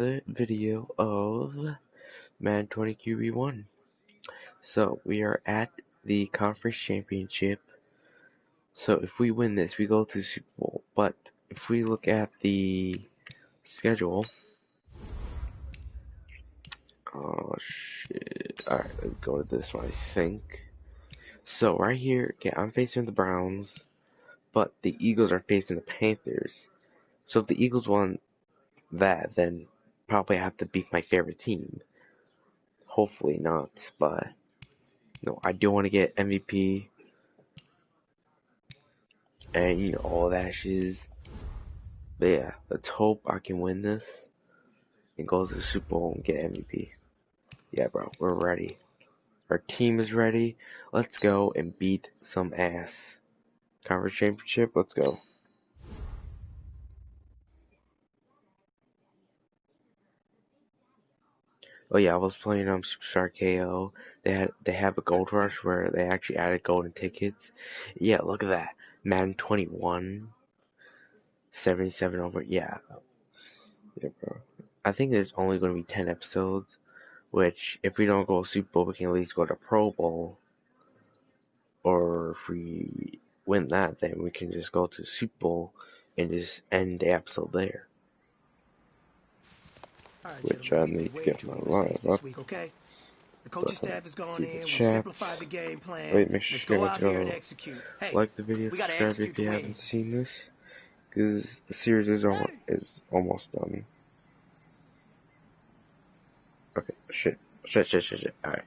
the video of Madden 20 QB1. So we are at the conference championship. So if we win this, we go to the Super Bowl. But if we look at the schedule, oh shit! All right, let's go to this one. I think. So right here, okay, I'm facing the Browns, but the Eagles are facing the Panthers. So if the Eagles won that, then probably I have to beat my favorite team. Hopefully not, but no, I do want to get MVP and all that shit. But yeah, let's hope I can win this and go to the Super Bowl and get MVP. Yeah, bro, we're ready. Our team is ready. Let's go and beat some ass. Conference championship, let's go. Oh yeah, I was playing Superstar KO. They have a gold rush where they actually added golden tickets. Yeah, look at that. Madden 21, 77 over. Yeah, bro. I think there's only going to be 10 episodes, which if we don't go Super Bowl, we can at least go to Pro Bowl. Or if we win that, then we can just go to Super Bowl and just end the episode there. Right, which I need to get my line up. Week, okay? The coaching staff has gone in. We simplified the game plan. Wait, make sure Let's go out here and execute. Hey, like the video, subscribe if you haven't seen this, because the series is almost done. Okay, shit. Alright.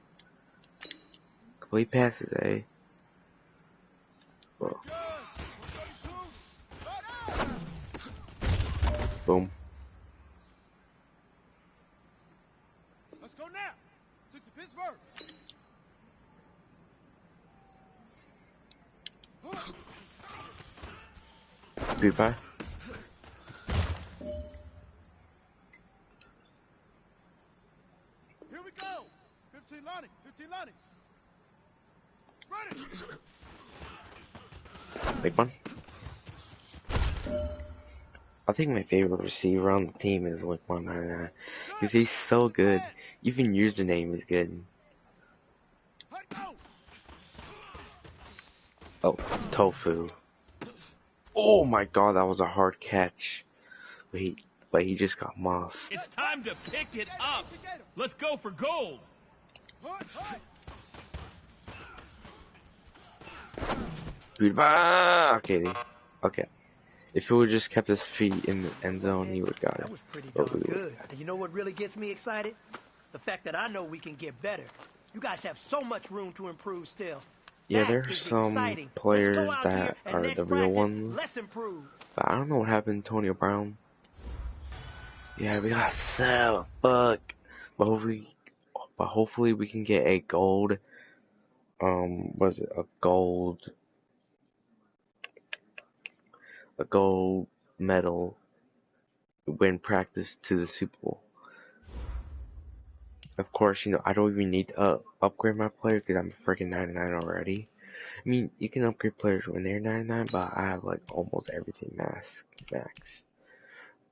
Complete passes, eh? Whoa. Boom. Let's go now. 6 of Pittsburgh. Goodbye. Here we go. 15 Lonnie. 15 Lonnie. Ready. Big one. I think my favorite receiver on the team is like 199 because he's so good. Even username is good. Oh, Tofu. Oh my god, that was a hard catch. But he just got mossed. It's time to pick it up. Let's go for gold. Goodbye. Okay. If he would just kept his feet in the end zone, he would have got it. That was pretty darn good. And you know what really gets me excited? The fact that I know we can get better. You guys have so much room to improve still. Yeah, there's some players that are the real ones. But I don't know what happened to Antonio Brown. Yeah, we got so fuck. But hopefully we can get a gold. Was it a gold medal when practice to the Super Bowl. Of course, I don't even need to upgrade my player because I'm freaking 99 already. I mean, you can upgrade players when they're 99, but I have like almost everything max.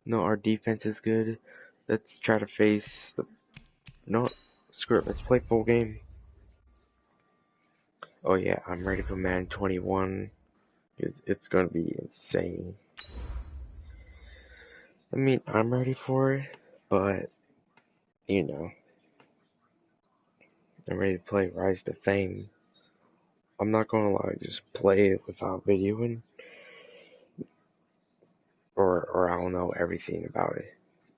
No, our defense is good. Let's try to face the... No, screw it. Let's play full game. Oh yeah, I'm ready for Madden 21. It's gonna be insane. I mean, I'm ready for it, but I'm ready to play Rise to Fame. I'm not gonna lie, just play it without videoing, or I don't know everything about it.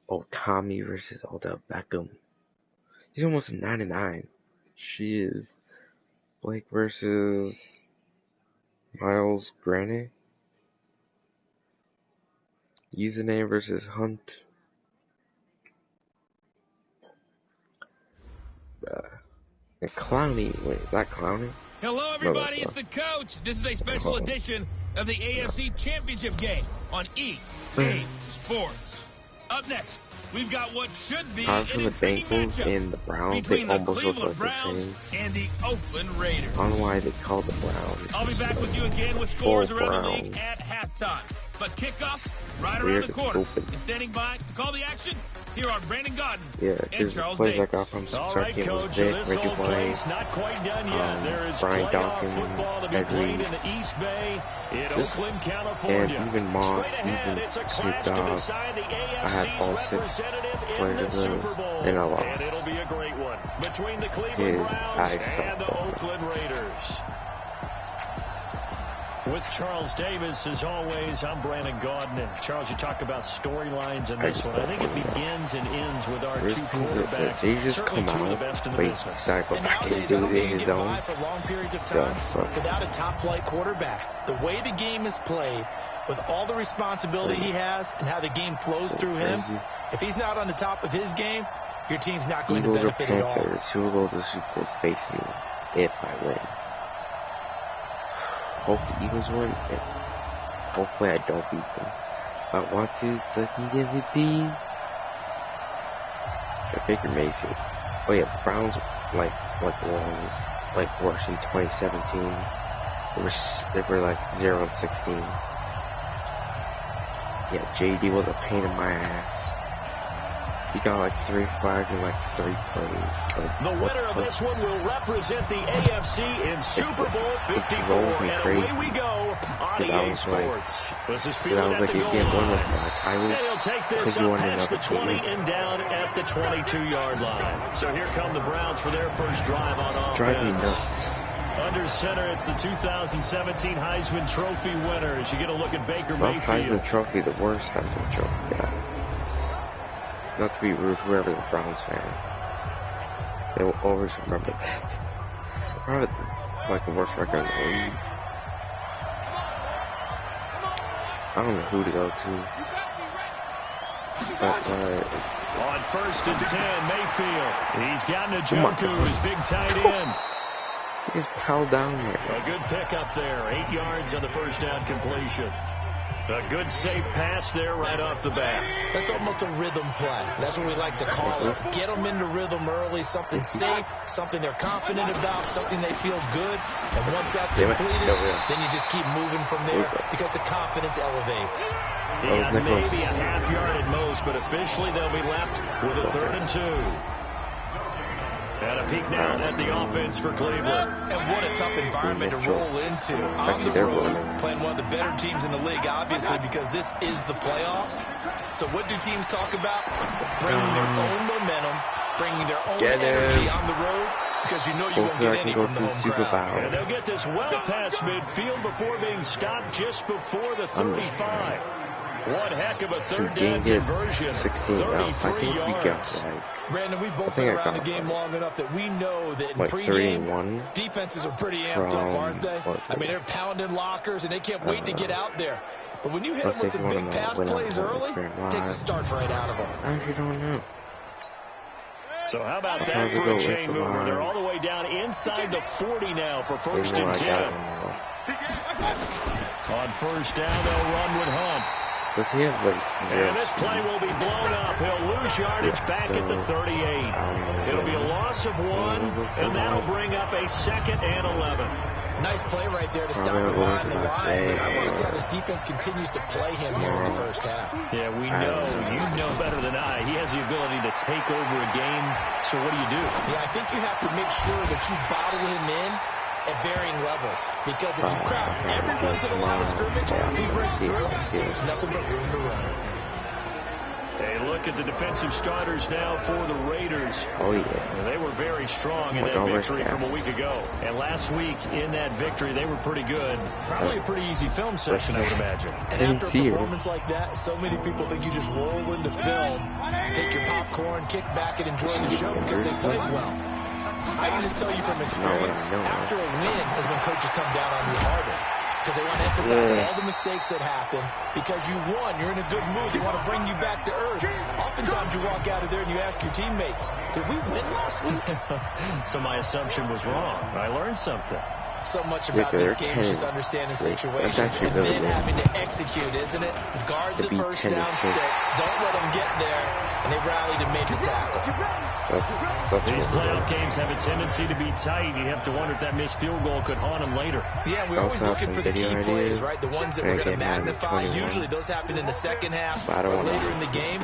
Oh, Tommy versus Odell Beckham. He's almost a 99. She is. Blake versus Miles Granite. Username versus Hunt. And Clowney. Wait, is that Clowney? Hello, everybody. It's the coach. This is a special edition of the AFC Championship game on EA Sports. Up next, we've got what should be an intriguing matchup and the Browns. between they the almost Cleveland look Browns and the Oakland Raiders. I don't know why they call the Browns. I'll be back with you again with scores around the league at halftime. But kickoff right around the corner. And standing by to call the action, Here are Brandon Gaudin Yeah, and because the Charles plays I Davis. got from All Superstar right, Game was Coach, Vic, this Ricky whole Blaney, place not quite done yet. There is Brian playoff Dawkins, football to be Ed played Reed, in the East Bay in just, Oakland, and California. even Moss, Straight ahead, even it's a Snoop clash to Dogg. decide the I had AFC's all 6 representative in players the of those, Super Bowl. and I lost. And it'll be a great one between the Cleveland Dude, Browns I and the suck. Oakland Raiders. With Charles Davis, as always, I'm Brandon Gaudin. And Charles, you talk about storylines in this one. I think it begins and ends with our two quarterbacks. They just Certainly come two of the out, best in the wait, business. gotta go And back nowadays, and I do don't it think in you his get own. by for long periods of time without a top-flight quarterback. The way the game is played, with all the responsibility he has and how the game flows through him, if he's not on the top of his game, your team's not going to benefit at all. Panthers, who will go to the Super Bowl face me if I win? Hope the Eagles win. And hopefully I don't beat them. If I want to, so I can give it the Baker Mayfield. Oh yeah, the Browns like worse in 2017. They were like 0-16. Yeah, JD was a pain in my ass. He got like 3 flags in like 3 plays. Like, the winner of this one will represent the AFC in Super Bowl 54. And away we go on EA Sports. This is fielded at the goal line. And he'll take this up past the 20 and down at the 22-yard line. So here come the Browns for their first drive on offense. Drive me nuts. Under center, it's the 2017 Heisman Trophy winners. You get a look at Baker Well, Mayfield. Heisman Trophy, the worst Heisman Trophy. Yeah. Not to be rude, whoever the Browns fan, they will always remember that. Probably like the worst record in the league. I don't know who to go to. But, on 1st and 10, Mayfield. He's got Njoku, his big tight end. he just piled down there. A good pickup there. 8 yards on the first down completion. A good safe pass there right off the bat. That's almost a rhythm play. That's what we like to call it. Get them into rhythm early, something safe, something they're confident about, something they feel good. And once that's completed, then you just keep moving from there because the confidence elevates. Yeah, maybe a half yard at most, but officially they'll be left with a 3rd and 2. And a peek now at the offense for Cleveland. And what a tough environment to roll into. On the road, playing one of the better teams in the league, obviously, because this is the playoffs. So what do teams talk about? Bringing their own momentum, bringing their own energy on the road, because you know you won't get any from the home crowd. And they'll get this well past midfield before being stopped just before the 35. One heck of a 3rd down conversion. 33 yards. Brandon, we've both been around the game long enough that we know that in pregame, defenses are pretty amped up, aren't they? I mean, they're pounding lockers, and they can't wait to get out there. But when you hit them with some big pass plays early, it takes the starts right out of them. I actually don't know. So how about that for a chain mover? They're all the way down inside the 40 now for 1st and 10. On 1st down, they'll run with Hunt. And this play will be blown up. He'll lose yardage back at the 38. It'll be a loss of 1, and that'll bring up a 2nd and 11. Nice play right there to stop him behind the line. But I want to see how this defense continues to play him here in the first half. Yeah, we know. You know better than I. He has the ability to take over a game. So what do you do? Yeah, I think you have to make sure that you bottle him in at varying levels. Because if you crowd everyone to the line of scrimmage, if he breaks through, there's nothing but room to run. A look at the defensive starters now for the Raiders. Oh, yeah. They were very strong in that victory from a week ago. And last week in that victory, they were pretty good. Probably a pretty easy film session, I would imagine. And after a performance like that, so many people think you just roll into film, take your popcorn, kick back, and enjoy the show because they played well. I can just tell you from experience, after a win is when coaches come down on you harder. Because they want to emphasize all the mistakes that happen. Because you won, you're in a good mood. They want to bring you back to earth. Oftentimes you walk out of there and you ask your teammate, did we win last week? So my assumption was wrong. I learned something. So much about this game is just understanding situations and then having to execute, isn't it? Guard the first down sticks. Don't let them get there. And they rallied and made the tackle. These playoff games have a tendency to be tight. You have to wonder if that missed field goal could haunt them later. Yeah, we're always looking for the key plays, right? The ones that we're going to magnify. Usually those happen in the second half or later in the game.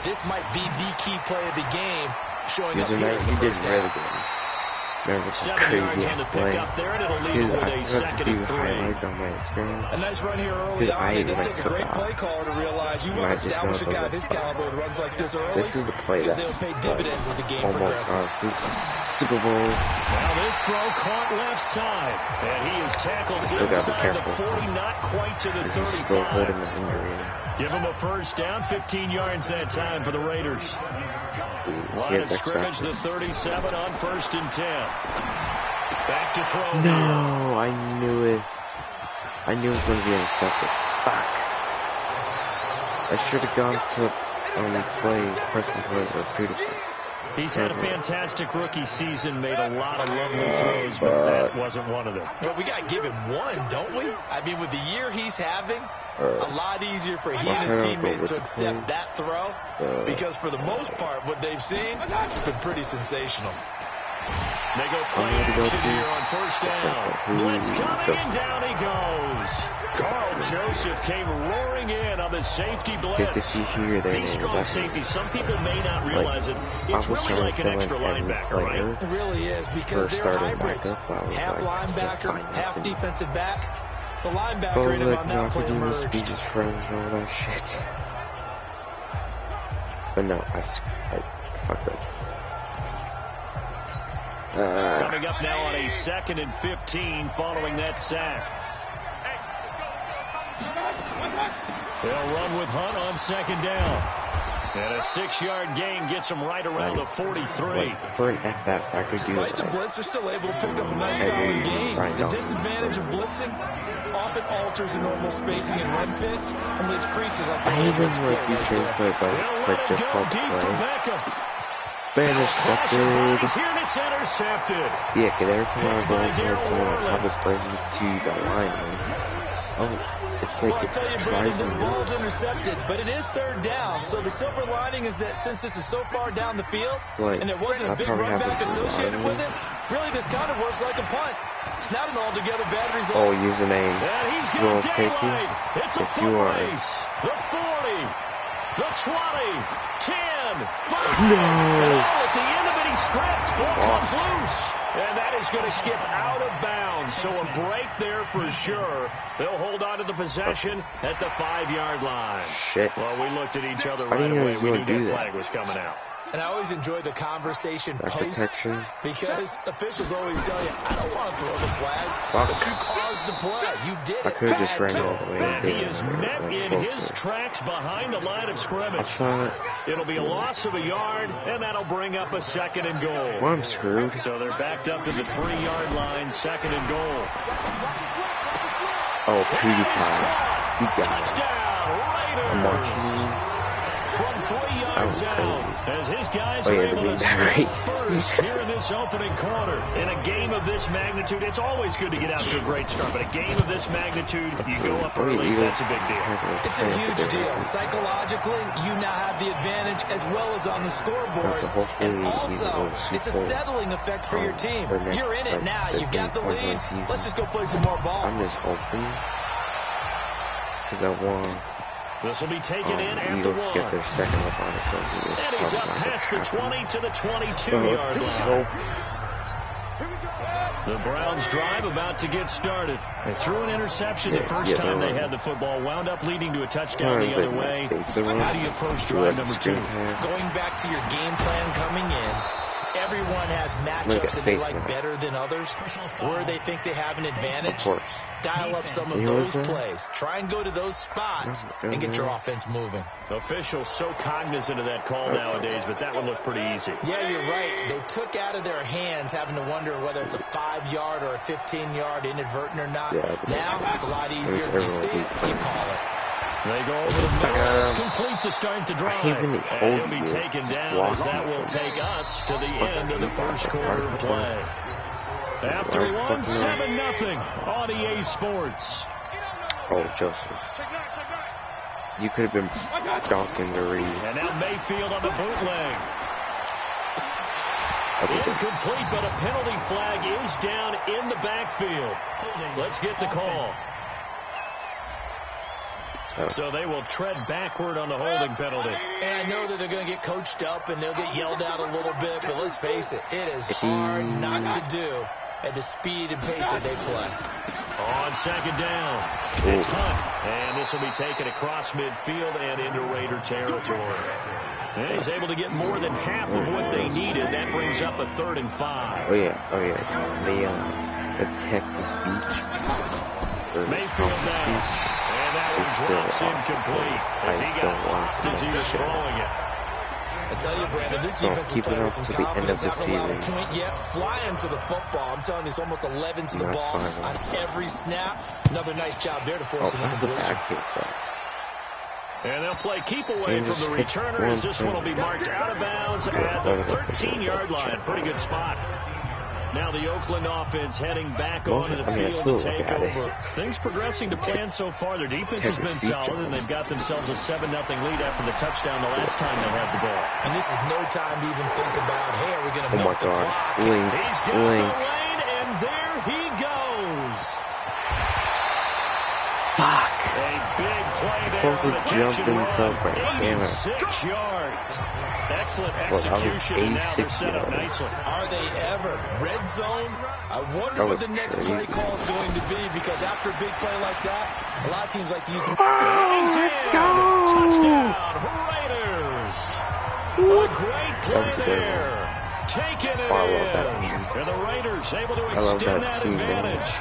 this might be the key play of the game, showing up He here in the did first really half. good. Remember some 7 yards crazy on the play. pickup there, and it'll leave Dude, it with I a forgot to 2nd do and 3. highlights on my screen. A nice run here early Dude, on. It didn't take a took great off. play caller to realize you want to establish a guy of his caliber who runs like this early. This is the play because that they'll pay dividends as the game almost progresses. Super Bowl. Now this throw caught left side, and he is tackled inside the 40, not quite to the Still holding 35. the injury. Give him a first down, 15 yards that time for the Raiders. Line of scrimmage, the 37 on 1st and 10. Back to throw. No, I knew it. I knew it was going to be intercepted. Fuck. I should have gone to person play or Peterson. He's had a fantastic rookie season, made a lot of lovely throws, but that wasn't one of them. But we got to give him one, don't we? I mean, with the year he's having, a lot easier for he and his teammates to accept that throw because for the most part, what they've seen, it's been pretty sensational. They go play action here on 1st down. Blitz coming, and down he goes. Carl Joseph came roaring in on the safety blitz. These strong safeties, some people may not realize it. It's really like an extra linebacker, right? It really is because they're hybrids. Half linebacker, half defensive back. The linebacker in him on that play emerged. But no, I fucked up. Coming up now on a 2nd and 15 following that sack. They'll run with Hunt on 2nd down. And a 6-yard gain gets him right around the 43. For an FF, I could do Despite the blitz, they're still able to pick up a nice solid gain. The disadvantage of blitzing often alters the normal spacing and run fits and leaves creases like the blitz play right there. but just called play. Intercepted. Here and it's intercepted. Yeah, because every time I go into it, someone will bring me to the line. It's like well, I tell you, Brandon, this ball is intercepted, but it is 3rd down. So the silver lining is that since this is so far down the field, and there wasn't a big run back associated with it, really this kind of works like a punt. It's not an altogether bad result. Oh, username. And he's got daylight. It's a foot race. The 40, the 20, 10, 5. No. And at the end of it, he stripped. Ball comes loose. And that is going to skip out of bounds. So a break there for sure. They'll hold on to the possession at the 5-yard line. Shit. Well, we looked at each other right away. We knew that flag was coming out. And I always enjoy the conversation post because officials always tell you, I don't want to throw the flag, but you caused the play. You did it. And he is met in his tracks behind the line of scrimmage. It'll be a loss of a yard, and that'll bring up a 2nd and goal. Well, I'm screwed. So they're backed up to the 3-yard line, 2nd and goal. Oh, PewDiePie. You got Touchdown, Raiders. From 3 yards out, as his guys are able to score first here in this opening quarter. In a game of this magnitude, it's always good to get out to a great start, but a game of this magnitude, you go up early, that's a big deal. It's a huge deal. Psychologically, you now have the advantage as well as on the scoreboard. And also, it's a settling effect for your team. You're in it now. You've got the lead. Let's just go play some more ball. I'm just hoping because I won. This will be taken in at the 1. Get their second up on it, and he's up past the 20 to the 22-yard line. The Browns drive about to get started. They threw an interception the first time they had the football, wound up leading to a touchdown the other way. How do you approach drive number 2? Going back to your game plan coming in, everyone has matchups that they like better than others, where they think they have an advantage. Dial up some of those plays. Try and go to those spots and get your offense moving. Officials so cognizant of that call nowadays, but that one looked pretty easy. Yeah, you're right. They took out of their hands having to wonder whether it's a 5-yard or a 15-yard inadvertent or not. Now it's a lot easier. You see it, you call it. They go over the middle. It's complete to start the drive. And he'll be taken down as that will take us to the end of the first quarter of play. After one, 7-0 on EA Sports. Oh, Joseph. You could have been donking the read. And now Mayfield on the bootleg. Incomplete, but a penalty flag is down in the backfield. Let's get the call. So they will tread backward on the holding penalty. And I know that they're going to get coached up and they'll get yelled at a little bit, but let's face it, it is hard not to do at the speed and pace that they play. On second down, it's Hunt, and this will be taken across midfield and into Raider territory. And he's able to get more than half of what they needed. That brings up a 3rd and 5. Oh yeah. The Texas Beach. Mayfield now. And that one drops incomplete as he got popped as he was throwing it. I tell you, Brandon, this defense is playing with some confidence, not allowed a point yet. Flying to the football. I'm telling you, it's almost 11 to the ball on every snap. Another nice job there to force an incompletion. And they'll play keep away from the returner as this one will be marked out of bounds at the 13-yard line. Pretty good spot. Now the Oakland offense heading back onto the field to take over. Things progressing to plan so far. Their defense has been solid, and they've got themselves a 7-0 lead after the touchdown the last time they had the ball. And this is no time to even think about, hey, are we going to milk the clock? He's got the lane, and there he goes. Fuck. A big play there on the catch and run. 86 yards. Excellent execution, and now they're set up nicely. Are they ever? Red zone? I wonder what the next play call is going to be, because after a big play like that, a lot of teams like to use them. He's in. Touchdown, Raiders. A great play there. Taking it in. And the Raiders able to extend that advantage.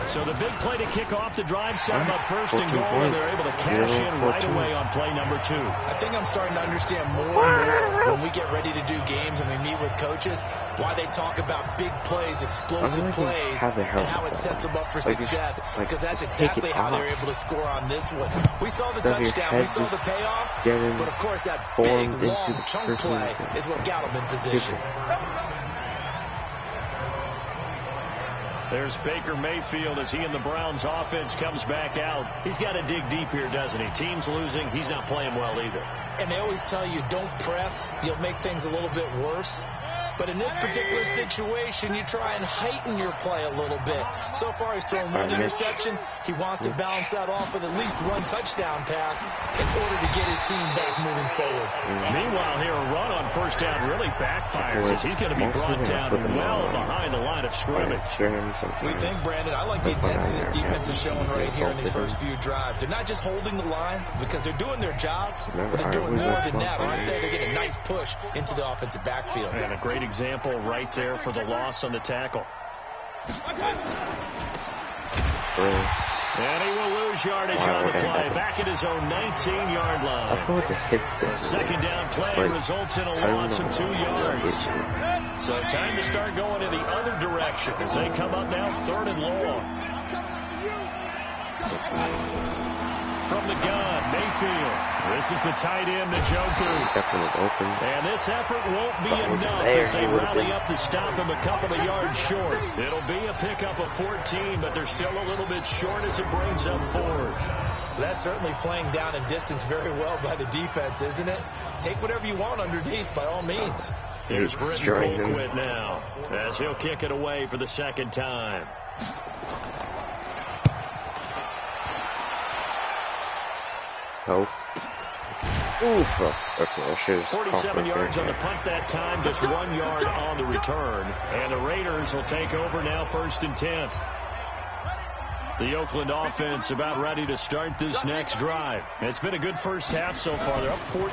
So the big play to kick off the drive, set them up 1st and goal, and they're able to cash in right away on play number 2. I think I'm starting to understand more and more when we get ready to do games and we meet with coaches, why they talk about big plays, explosive plays, and how it sets them up for success, because that's exactly how they're able to score on this one. We saw the touchdown, we saw the payoff, but of course that big, long chunk play is what got them in position. There's Baker Mayfield as he and the Browns offense comes back out. He's got to dig deep here, doesn't he? Team's losing. He's not playing well either. And they always tell you, don't press. You'll make things a little bit worse. But in this particular situation, you try and heighten your play a little bit. So far, he's thrown 1 interception. He wants to balance that off with at least 1 touchdown pass in order to get his team back moving forward. Meanwhile, here, a run on 1st down really backfires as he's going to be brought down well behind the line of scrimmage. We think, Brandon, I like the intensity this defense is showing right here in these first few drives. They're not just holding the line because they're doing their job, but they're doing more than that, aren't they? They're getting a nice push into the offensive backfield. And a great example right there for the loss on the tackle. And he will lose yardage on the play. Back at his own 19-yard line. The 2nd down play results in a loss of 2 yards. So time to start going in the other direction as they come up now 3rd and long. From the gun, Mayfield. This is the tight end, Njoku. And this effort won't be enough as they rally up to stop him a couple of yards short. It'll be a pickup of 14, but they're still a little bit short as it brings up 4th. That's certainly playing down in distance very well by the defense, isn't it? Take whatever you want underneath, by all means. Here's Britton Colquitt now as he'll kick it away for the 2nd time. Oh. Okay, 47 yards on the punt that time, just 1 yard on the return. And the Raiders will take over now 1st and 10. The Oakland offense about ready to start this next drive. It's been a good first half so far. They're up 14-0.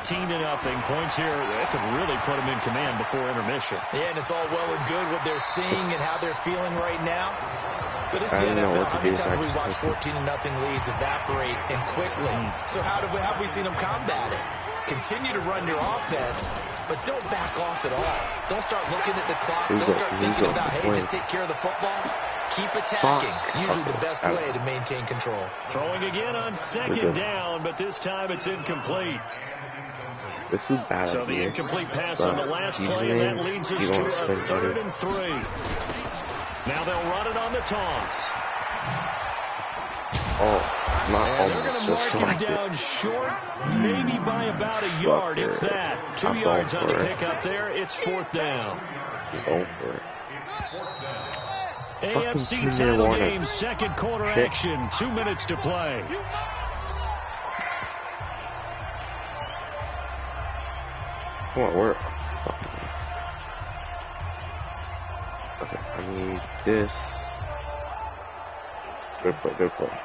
Points here, that could really put them in command before intermission. Yeah, and it's all well and good what they're seeing and how they're feeling right now. But it's the NFL. How many times have we watched 14-0 leads evaporate and quickly? So how have we seen them combat it? Continue to run your offense, but don't back off at all. Don't start looking at the clock. Don't start thinking about, hey, just take care of the football. Keep attacking. Usually the best way to maintain control. Throwing again on 2nd down, but this time it's incomplete. This is bad. So the incomplete pass on the last play, and that leads us to a 3rd and 3. Now they'll run it on the toss. And they're going to mark him down short, maybe by about a yard, if that. 2 yards on the pickup there. It's 4th down. AFC title game, second quarter action, 2 minutes to play. Come on, where? Okay, I need this. Good play, good play.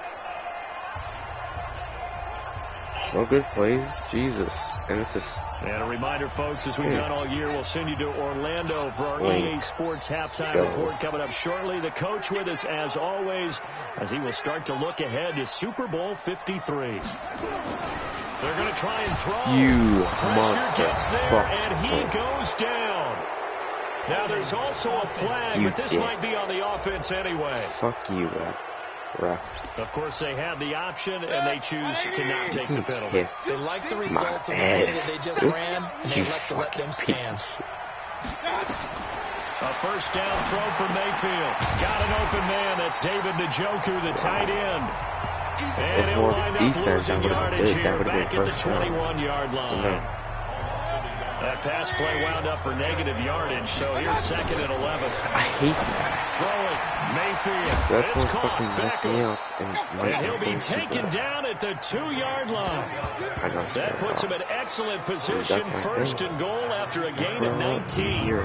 No good plays, Jesus. And it's just. And a reminder, folks, as we've done all year, we'll send you to Orlando for our EA Sports halftime report coming up shortly. The coach with us, as always, as he will start to look ahead to Super Bowl 53. They're going to try and throw. Pressure gets there, and he goes down. Now, there's also a flag, but this might be on the offense anyway. Fuck you, ref. Of course, they had the option, and they choose to not take the penalty. They like the results of the play that they just ran, and they like to let them stand. A first down throw for Mayfield. Got an open man. That's David Njoku, the tight end. And he'll wind up losing yardage here back at the 21-yard line. That pass play wound up for negative yardage, so here's second and 11. I hate that. Throwing, Mayfield. That's It's what fucking caught. messed me up. And he'll be taken down at the 2-yard line. That puts him in excellent position, first and goal after a gain of 19.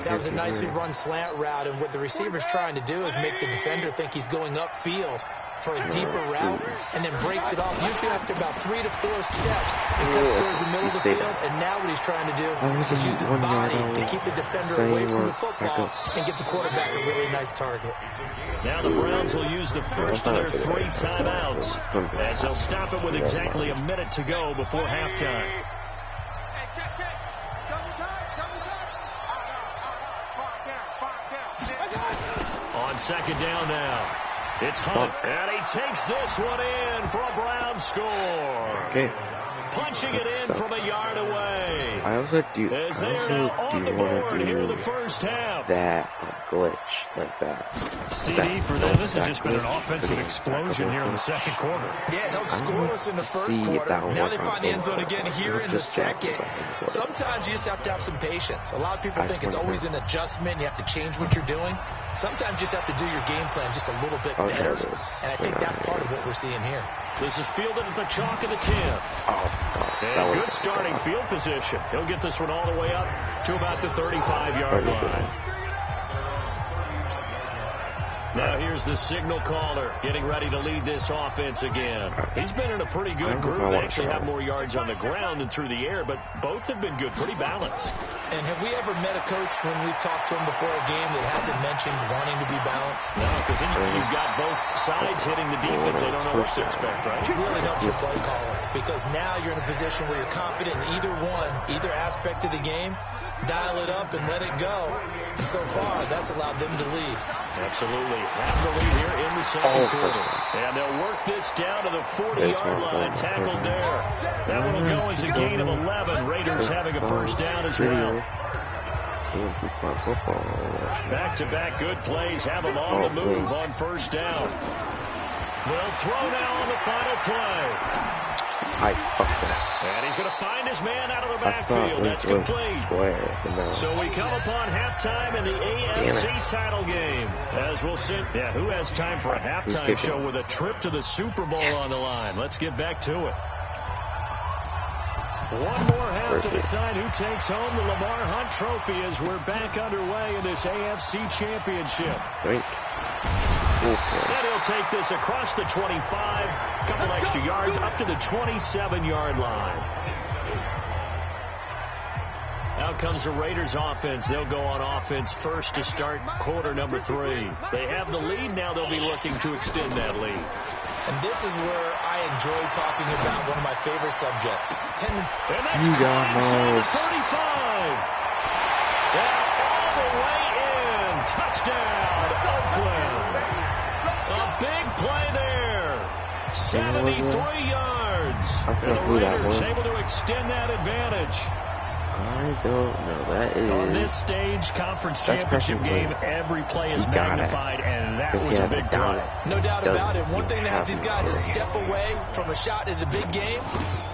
That was a nicely run slant route, and what the receiver's trying to do is make the defender think he's going upfield for a deeper route, and then breaks it off. Usually after about 3 to 4 steps, it cuts towards the middle of the field, and now what he's trying to do is use his body to keep the defender away from the football and give the quarterback a really nice target. Now the Browns will use the first of their 3 timeouts, as they'll stop it with exactly a minute to go before halftime. On second down now. It's Hunt, and he takes this one in for a Brown score. Okay. Punching it in from a yard away. I also do As they are now on the board here in the first half. That glitch like that. CD for them. This has just been an offensive explosion here in the second quarter. Yeah, it held scoreless in the first quarter. Now they find the end zone again here in the second. Sometimes you just have to have some patience. A lot of people think it's always an adjustment. You have to change what you're doing. Sometimes you just have to do your game plan just a little bit better. And I think that's part of what we're seeing here. This is fielded at the chalk of the 10. And good starting field position. He'll get this one all the way up to about the 35-yard line. Now here's the signal caller getting ready to lead this offense again. He's been in a pretty good group. They actually have more yards on the ground than through the air, but both have been good, pretty balanced. And have we ever met a coach when we've talked to him before a game that hasn't mentioned wanting to be balanced? No, because then you've got both sides hitting the defense. They don't know what to expect, right? It really helps your play caller, because now you're in a position where you're confident in either aspect of the game. Dial it up and let it go. And so far, that's allowed them to lead. Absolutely. Have the lead here in the second quarter. And they'll work this down to the 40-yard line. Tackled there. That one will go as a gain of 11. Raiders having a first down as well. Back-to-back good plays. Have them on the move on first down. They'll throw now on the final play. And he's going to find his man out of the backfield. That's complete. So we come upon halftime in the AFC title game. As we'll see, who has time for a halftime show with a trip to the Super Bowl on the line? Let's get back to it. One more half to decide who takes home the Lamar Hunt Trophy as we're back underway in this AFC Championship. And he'll take this across the 25, a couple extra yards, up to the 27-yard line. Out comes the Raiders offense. They'll go on offense first to start quarter number 3. They have the lead. Now they'll be looking to extend that lead. And this is where I enjoy talking about one of my favorite subjects. Attendance. And that's the 35. And all the way in. Touchdown, Oakland. A big play there. 73 yards. And the Raiders able to extend that advantage. I don't know. That is... On this stage, conference championship game, every play is magnified, and that was a big play. No doubt about it. One thing that has these guys a step away from a shot in the big game,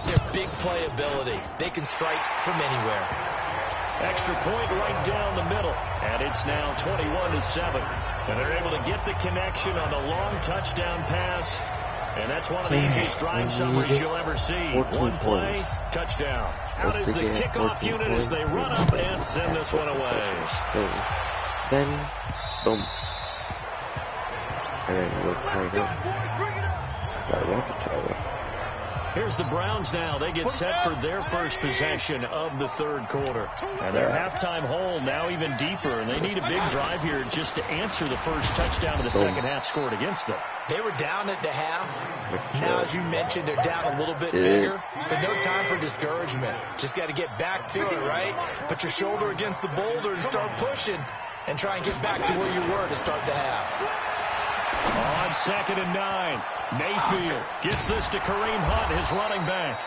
their big play ability. They can strike from anywhere. Extra point right down the middle. And it's now 21-7. And they're able to get the connection on the long touchdown pass. And that's one of the easiest drive summaries you'll ever see. One play, touchdown. Out is the kickoff unit as they run up and send this one away. Then, boom. And then we'll tied up. Here's the Browns now. They get set for their first possession of the third quarter. And their halftime hole now even deeper. And they need a big drive here just to answer the first touchdown of the second half scored against them. They were down at the half. Now, as you mentioned, they're down a little bit bigger. But no time for discouragement. Just got to get back to it, right? Put your shoulder against the boulder and start pushing. And try and get back to where you were to start the half. On 2nd and 9, Mayfield gets this to Kareem Hunt, his running back.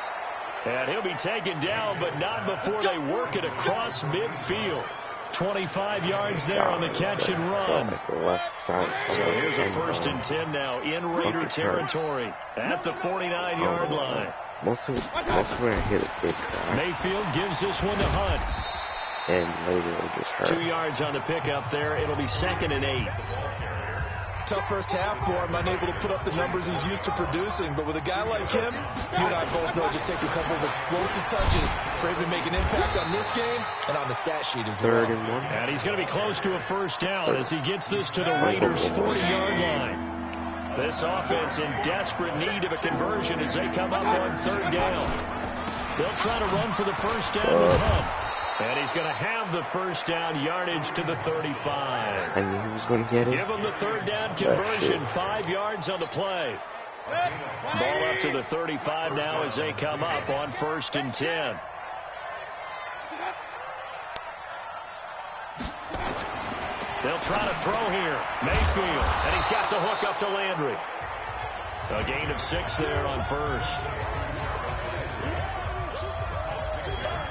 And he'll be taken down, but not before they work it across midfield. 25 yards there on the catch and run. So here's a 1st and 10 now in Raider territory at the 49-yard line. Most of where I hit a big crack. Mayfield gives this one to Hunt. And later it'll just hurt. 2 yards on the pickup there. It'll be 2nd and 8. Tough first half for him, unable to put up the numbers he's used to producing. But with a guy like him, you and I both know it just takes a couple of explosive touches for him to make an impact on this game and on the stat sheet as well. 3rd and 1. And he's going to be close to a first down as he gets this to the Raiders' 40-yard line. This offense in desperate need of a conversion as they come up on 3rd down. They'll try to run for the first down with Hunt. And he's going to have the first down yardage to the 35. I knew he was going to get it. Give him the 3rd down conversion. 5 yards on the play. Ball up to the 35 now as they come up on 1st and 10. They'll try to throw here. Mayfield. And he's got the hook up to Landry. A gain of 6 there on 1st.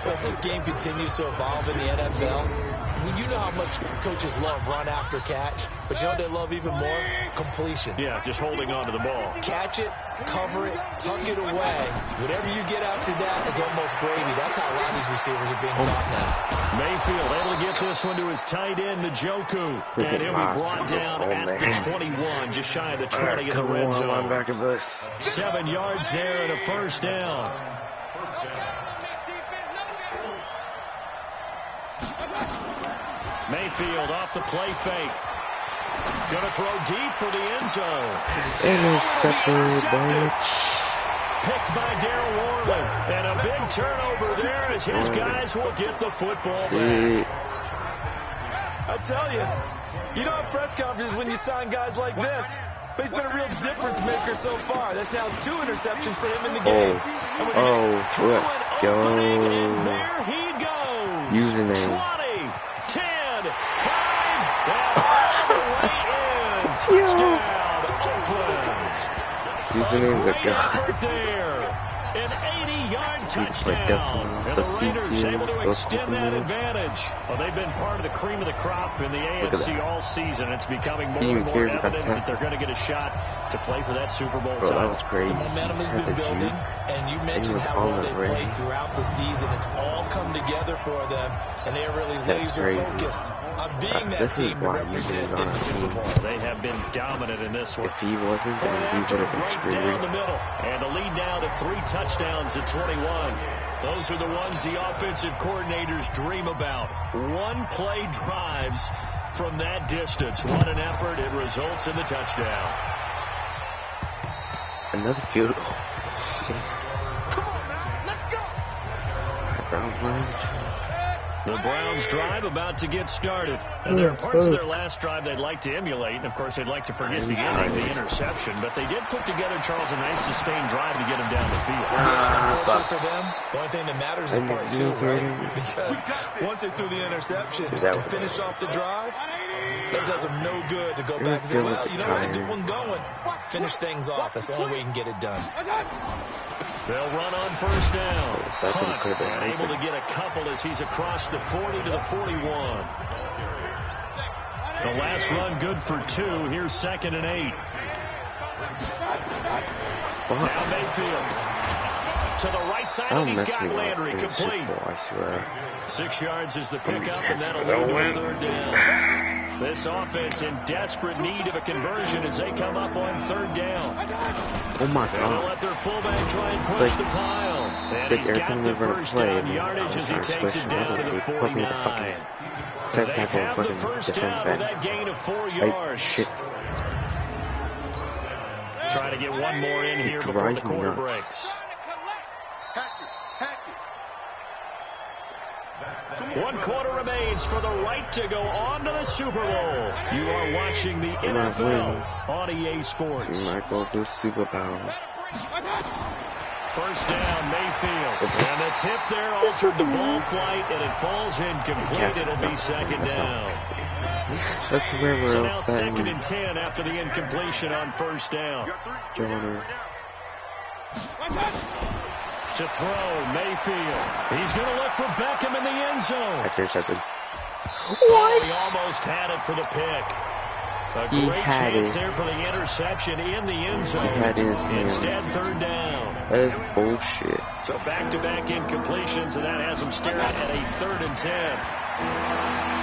As this game continues to evolve in the NFL, I mean, you know how much coaches love run after catch, but you know what they love even more? Completion. Yeah, just holding on to the ball. Catch it, cover it, tuck it away. Whatever you get after that is almost gravy. That's how a lot of these receivers are being taught now. Mayfield able to get this one to his tight end, Njoku. And he'll be brought down at the 21, just shy of the 20 in the red zone. 7 yards there and a first down. Mayfield off the play fake. Going to throw deep for the end zone. Intercepted. Picked by Darryl Worley. And a big turnover there as his guys will get the football back. I tell you, you don't have press conferences when you sign guys like this. But he's been a real difference maker so far. That's now 2 interceptions for him in the game. Let's go. And there he goes. Username. 20, 10, 5, and all the way in. Touchdown, Oakland. Username the guy. There. An 80-yard touchdown. And the Raiders able to extend that advantage. Well, they've been part of the cream of the crop in the AFC all season. It's becoming more and more evident that they're going to get a shot to play for that Super Bowl title. That was crazy. The momentum has been building, and you mentioned how well they played throughout the season. It's all come together for them, and they are really laser-focused on being that team to represent in the Super Bowl. They have been dominant in this one. If he wasn't, then he would have been right screwed. down the middle. And the lead now to 3 touchdowns at 21. Those are the ones the offensive coordinators dream about. One-play drives from that distance. What an effort. It results in the touchdown. Another field goal. Come on now, let's go. The Browns drive about to get started. And there are parts of their last drive they'd like to emulate. And, of course, they'd like to forget the ending, the interception. But they did put together, Charles, a nice sustained drive to get them down the field. Unfortunately for them, the only thing that matters is part 2, right? Because once they threw the interception and finished off the drive, that does them no good to go back and say, well, you know what, get one going. Finish things off. That's the only way you can get it done. They'll run on first down. Hunt, and able to get a couple as he's across the 40 to the 41. The last run good for 2. Here's 2nd and 8. Now Mayfield. to the right side, and he's got Landry complete. I swear. 6 yards is the pickup, and that'll lead to a third down. This offense in desperate need of a conversion as they come up on third down. Oh my They'll God. let their fullback try and push the pile. And he's got the first down yardage as he takes it down to the 49. They have the first down with that gain of 4 yards. Shit. Trying to get one more in here before the quarter breaks. 1 quarter remains for the right to go on to the Super Bowl. You are watching the NFL on EA Sports. You might go to the Super Bowl. First down, Mayfield. And the tip there altered the ball flight, and it falls incomplete. It'll be second down. Let's remember so now second and 10 after the incompletion on first down. To throw, Mayfield. He's going to look for Beckham in the end zone. Oh, he almost had it for the pick. A great chance there for the interception in the end zone. Instead, third down. That is bullshit. So back-to-back incompletions, and that has him staring at a 3rd and 10.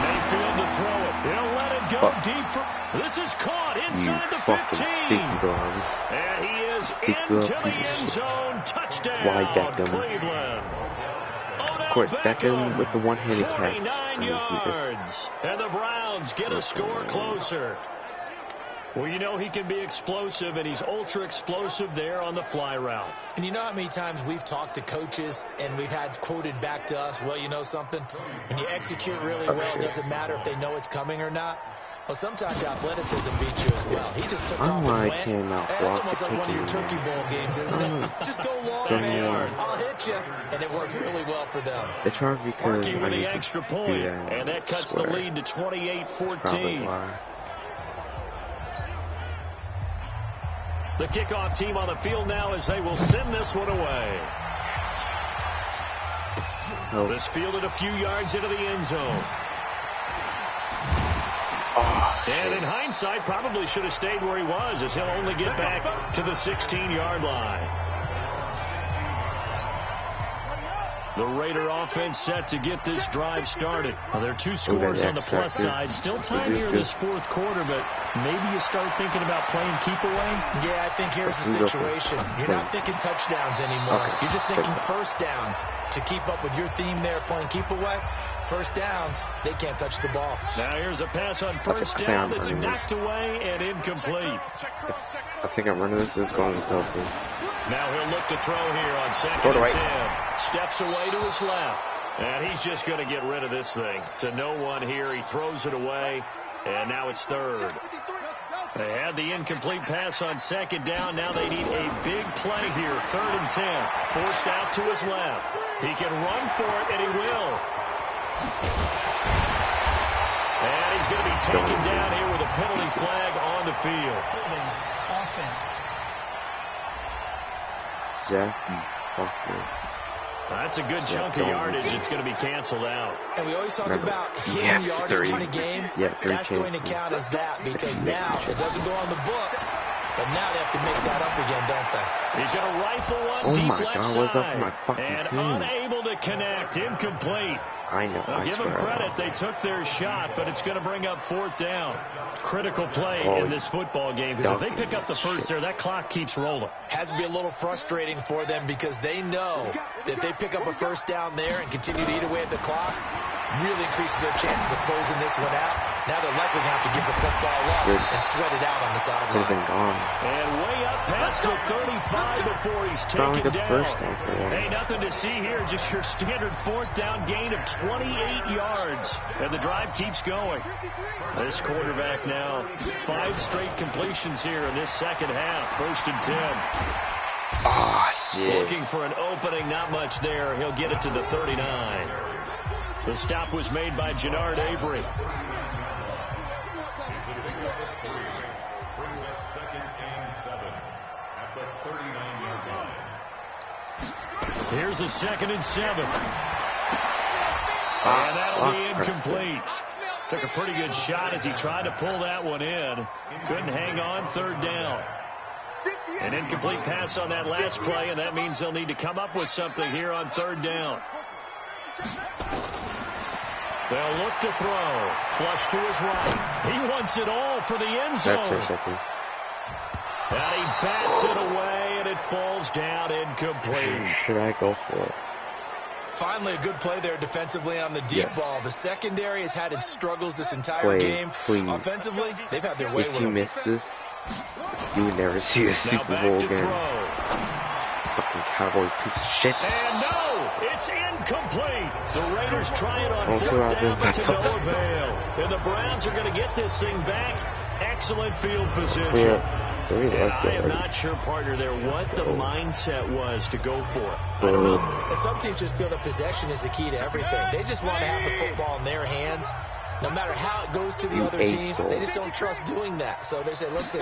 Mayfield to throw it. He'll let it go deep for... This is caught inside the 15. And he is into the end zone. Touchdown, Cleveland. Of course, Beckham with the one-handed catch. 49 yards. And the Browns get a score closer. Well, you know he can be explosive, and he's ultra-explosive there on the fly route. And you know how many times we've talked to coaches, and we've had quoted back to us, well, you know something? When you execute really well, it doesn't matter if they know it's coming or not. Well, sometimes athleticism beats you as well. He just took off and went. That's almost like one of your Turkey Bowl games, isn't it? Just go long, man. I'll hit you. And it worked really well for them. It's hard because Working with the extra point, and that cuts the lead to 28-14. The kickoff team on the field now as they will send this one away. This fielded a few yards into the end zone. And in hindsight, probably should have stayed where he was, as he'll only get back to the 16-yard line. The Raider offense set to get this drive started. Now, there are 2 scores on the plus side. Still time here in this 4th quarter, but maybe you start thinking about playing keep away? Yeah, I think here's the situation. You're not thinking touchdowns anymore. You're just thinking first downs. To keep up with your theme there, playing keep away, first downs, they can't touch the ball. Now here's a pass on first down that's knocked away and incomplete. I think I'm running this. This is going to help me. Now he'll look to throw here on second and 10. Steps away to his left. And he's just going to get rid of this thing. To no one here. He throws it away. And now it's third. They had the incomplete pass on second down. Now they need a big play here. 3rd and 10. Forced out to his left. He can run for it, and he will. And he's going to be taken down here with a penalty flag on the field. Offense. That's a good chunk of yardage. It's going to be canceled out. And we always talk about hitting yardage in a game. That's going to count as that, because now it doesn't go on the books, but now they have to make that up again, don't they? He's going to rifle one deep left side. And unable to connect. Incomplete. I know. I'll give them credit. They took their shot, but it's going to bring up 4th down. Critical play in this football game, because if they pick up the first there, that clock keeps rolling. Has to be a little frustrating for them, because they know that if they pick up a first down there and continue to eat away at the clock, really increases their chances of closing this one out. Now they're likely going to have to give the football up and sweat it out on the sideline. And way up past the 35 before he's taken down. Hey, nothing to see here. Just your standard 4th down gain of 28 yards. And the drive keeps going. This quarterback now, 5 straight completions here in this second half. 1st and 10. Looking for an opening, not much there. He'll get it to the 39. The stop was made by Jannard Avery. Here's a 2nd and 7. And that'll be incomplete. Took a pretty good shot as he tried to pull that one in. Couldn't hang on. 3rd down. An incomplete pass on that last play, and that means they'll need to come up with something here on third down. They'll look to throw. Flush to his right. He wants it all for the end zone. And he bats it away, and it falls down incomplete. Should I go for it? Finally, a good play there defensively on the deep ball. The secondary has had its struggles this entire game. Please. Offensively, they've had their way with If you miss this, you would never see a Super Bowl again. Fucking Cowboy piece of shit. And no, it's incomplete. The Raiders try it on fourth down, but to no avail. And the Browns are going to get this thing back. Excellent field position. And I am not sure, partner, there what the mindset was to go for it. I don't know. And some teams just feel that possession is the key to everything. They just want to have the football in their hands. No matter how it goes to the other team, they just don't trust doing that. So they say, listen,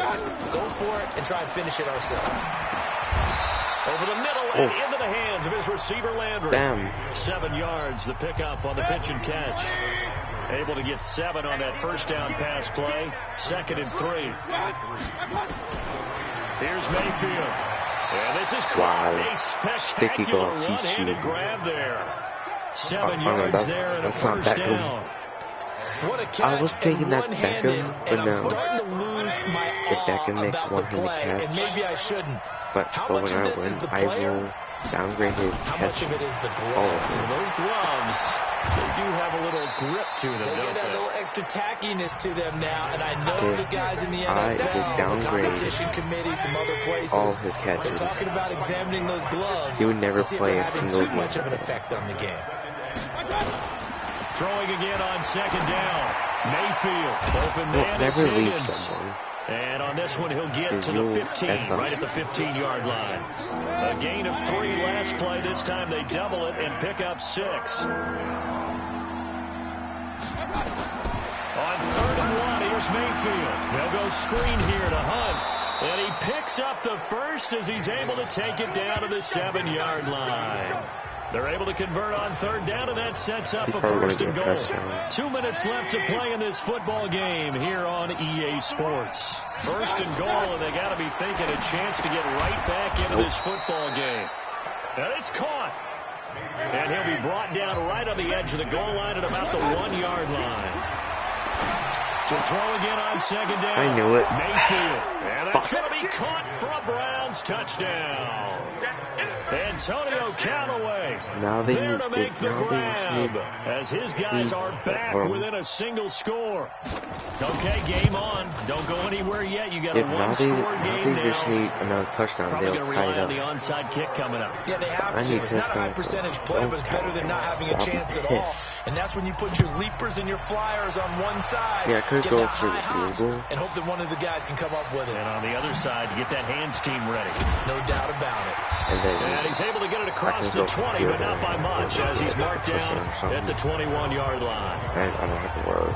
go for it and try and finish it ourselves. Over the middle and into the hands of his receiver, Landry. 7 yards, the pickup on the pitch and catch. Able to get 7 on that first down pass play. 2nd and 3. Here's Mayfield. And this is a spectacular one-handed grab there. 7 yards there and a first down. What a catch. I was thinking that Beckham, but I'm no. starting to lose my awe about the play, and maybe I shouldn't. But when I win, I will downgrade his catch. How much of it is the glove? Those gloves, they do have a little grip to them, They get a little extra tackiness to them now, and I know the guys in the NFL, the competition committee, some other places, all his catches. they're talking about examining those gloves. He would never play a having single too much game. of an effect on the game. Throwing again on 2nd down. Mayfield, open man is Higgins. And on this one, he'll get to the 15, right at the 15-yard line. A gain of 3 last play. This time they double it and pick up 6. On 3rd and 1, here's Mayfield. They'll go screen here to Hunt. And he picks up the first as he's able to take it down to the 7-yard line. They're able to convert on 3rd down, and that sets up a 1st and goal. 2 minutes left to play in this football game here on EA Sports. 1st and goal, and they got to be thinking a chance to get right back into this football game. And it's caught. And he'll be brought down right on the edge of the goal line at about the 1-yard line. To throw again on 2nd down. I knew it. Mayfield. And that's going to be caught for a Browns touchdown. Antonio Callaway there to make the grab as his guys are back within a single score. Okay, game on. Don't go anywhere yet. You got a one-score game now. They just need another touchdown. Probably They'll going to tie rely it on up. the onside kick coming up. Yeah, they have to. It's not a high-percentage play, but it's better than not having a chance at all. And that's when you put your leapers and your flyers on one side. Yeah, could get go that for the high field goal. and hope that one of the guys can come up with it. And on the other side, get that hands team ready. No doubt about it. And he's able to get it across the 20, but not by much, as he's marked down at the 21-yard line. I don't have to worry.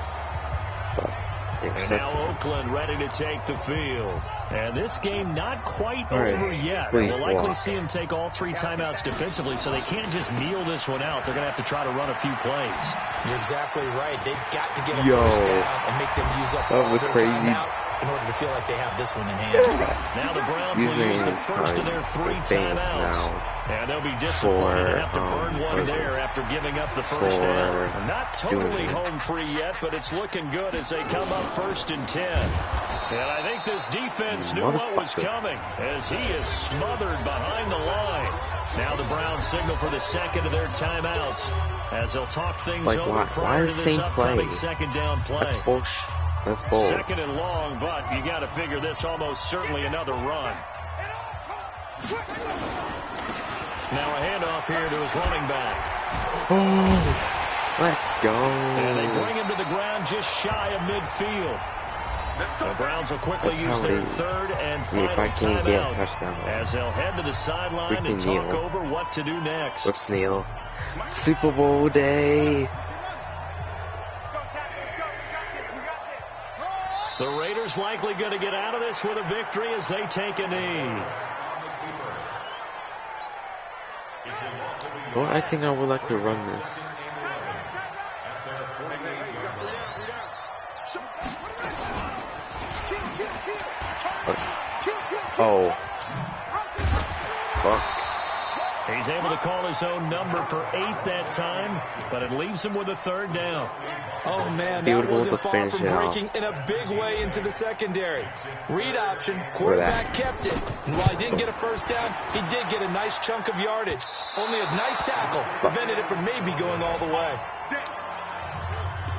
And now Oakland ready to take the field. And this game not quite over yet. We'll likely see him take all 3 timeouts defensively, so they can't just kneel this one out. They're going to have to try to run a few plays. You're exactly right. They've got to get a first down and make them use up all their timeouts in order to feel like they have this one in hand. Now the Browns will use the first of their 3 timeouts. And they'll be disappointed to have to burn one there after giving up the first down. Not totally home free yet, but it's looking good as they come up 1st and 10. And I think this defense knew what was coming as he is smothered behind the line. Now the Browns signal for the 2nd of their timeouts as they'll talk things over prior to this upcoming 2nd down play. That's bold. 2nd and long, but you got to figure this almost certainly another run. Now a handoff here to his running back. Oh, let's go. And they bring him to the ground just shy of midfield. The Browns will quickly use their 3rd and final timeout as they'll head to the sideline and talk over what to do next. Let's kneel. Super Bowl day. The Raiders likely going to get out of this with a victory as they take a knee. Well, I think I would like to run this. Oh, fuck? He's able to call his own number for 8 that time, but it leaves him with a 3rd down. Oh, man, that wasn't far from breaking in a big way into the secondary. Read option, quarterback kept it. And while he didn't get a 1st down, he did get a nice chunk of yardage. Only a nice tackle prevented it from maybe going all the way.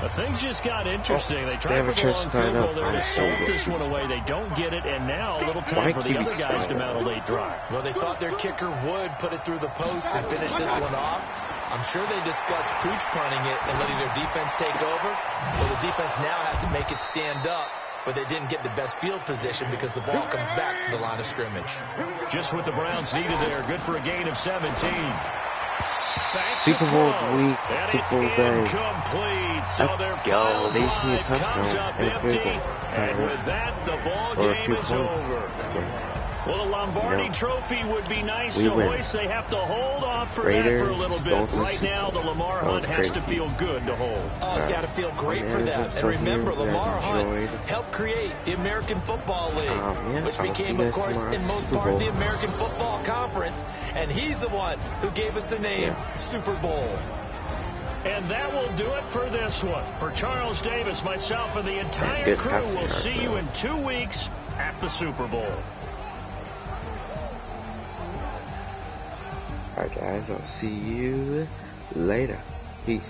But things just got interesting. They tried for the long field goal there to salt this one away. They don't get it, and now a little time for the other guys to mount a late drive. Well, they thought their kicker would put it through the post and finish this one off. I'm sure they discussed pooch punting it and letting their defense take over. Well, the defense now has to make it stand up, but they didn't get the best field position because the ball comes back to the line of scrimmage. Just what the Browns needed there. Good for a gain of 17. Super Bowl week, Super Bowl day. So their final drive comes up empty, and with that, the ball game is over. Well, the Lombardi Trophy would be nice to hoist. They have to hold off for that for a little bit. Right now, the Lamar Hunt has to feel good to hold. Oh, it's got to feel great for that. And remember, Lamar Hunt helped create the American Football League, which became, of course, in most part, the American Football Conference. And he's the one who gave us the name Super Bowl. And that will do it for this one. For Charles Davis, myself, and the entire crew, we'll see you in 2 weeks at the Super Bowl. Alright guys, I'll see you later. Peace.